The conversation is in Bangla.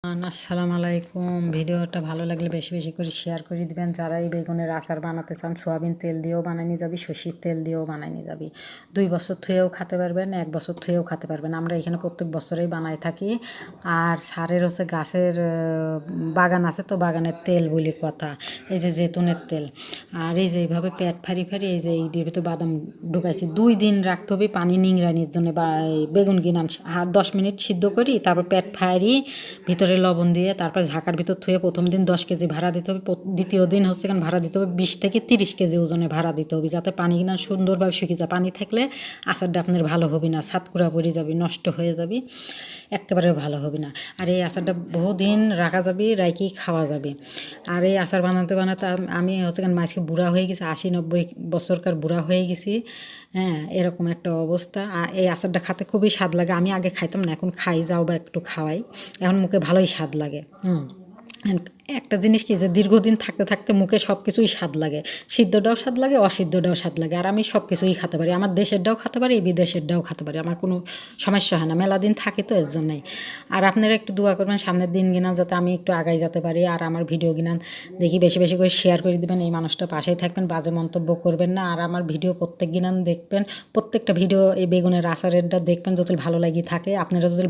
আসসালামু আলাইকুম। ভিডিওটা ভালো লাগলে বেশি বেশি করে শেয়ার করে দিবেন। যারা এই বেগুনের আচার বানাতে চান, সোয়াবিন তেল দিয়েও বানাই নিয়ে যাবি, সর্ষের তেল দিয়েও বানাই নিয়ে যাবি। 2 বছর থুয়েও খেতে পারবেন, 1 বছর থুয়েও খেতে পারবেন। আমরা এখানে প্রত্যেক বছরেই বানাই থাকি। আর স্যারের হচ্ছে গাছের বাগান আছে, তো বাগানের তেল বলি কথা। এই যে জৈতুনের তেল। আর এই যে এইভাবে পেট ফাড়ি ফাড়ি এই যে এই ভিতরে বাদাম ঢুকাইছি। 2 দিন রাখতে হবে পানি নিংড়ানির জন্য। বা বেগুন কিনা 10 মিনিট সিদ্ধ করি, তারপর পেট ফাড়ি ভিতরে লবণ দিয়ে তারপর ঝাঁকার ভিতর থুয়ে প্রথম দিন 10 কেজি ভাড়া দিতে হবে। দ্বিতীয় দিন হচ্ছে এখানে ভাড়া দিতে হবে 20 থেকে 30 কেজি ওজনে ভাড়া দিতে হবে, যাতে পানি কিনা সুন্দরভাবে শুকিয়ে যায়। পানি থাকলে আচারটা আপনার ভালো হবে না, ছাতকুড়া পড়ে যাবে, নষ্ট হয়ে যাবে, একেবারে ভালো হবে না। আর এই আচারটা বহুদিন রাখা যাবে, রাইকেই খাওয়া যাবে। আর এই আচার বানাতে বানাতে আমি হচ্ছে মাঝকে বুড়া হয়ে গেছি, 80-90 বছরকার বুড়া হয়ে গেছি। হ্যাঁ, এরকম একটা অবস্থা। আর এই আচারটা খেতে খুবই স্বাদ লাগে। আমি আগে খাইতাম না, এখন খাই, যাও বা একটু খাওয়াই, এখন মুখে ভালোই স্বাদ লাগে। একটা জিনিস কি যে দীর্ঘদিন থাকতে থাকতে মুখে সব কিছুই স্বাদ লাগে। সিদ্ধটাও স্বাদ লাগে, অসিদ্ধটাও স্বাদ লাগে। আর আমি সব কিছুই খেতে পারি, আমার দেশেরটাও খেতে পারি, বিদেশেরটাও খেতে পারি, আমার কোনো সমস্যা হয় না। মেলা দিন থাকি তো, এর জন্যই। আর আপনারা একটু দোয়া করবেন সামনের দিন কিনা যাতে আমি একটু আগাই যেতে পারি। আর আমার ভিডিও কিনা দেখি বেশি বেশি করে শেয়ার করে দেবেন। এই মানুষটা পাশেই থাকবেন, বাজে মন্তব্য করবেন না। আর আমার ভিডিও প্রত্যেক দিন দেখবেন, প্রত্যেকটা ভিডিও এই বেগুনের আচারেরটা দেখবেন, যদি ভালো লাগি থাকে। আপনারা যদি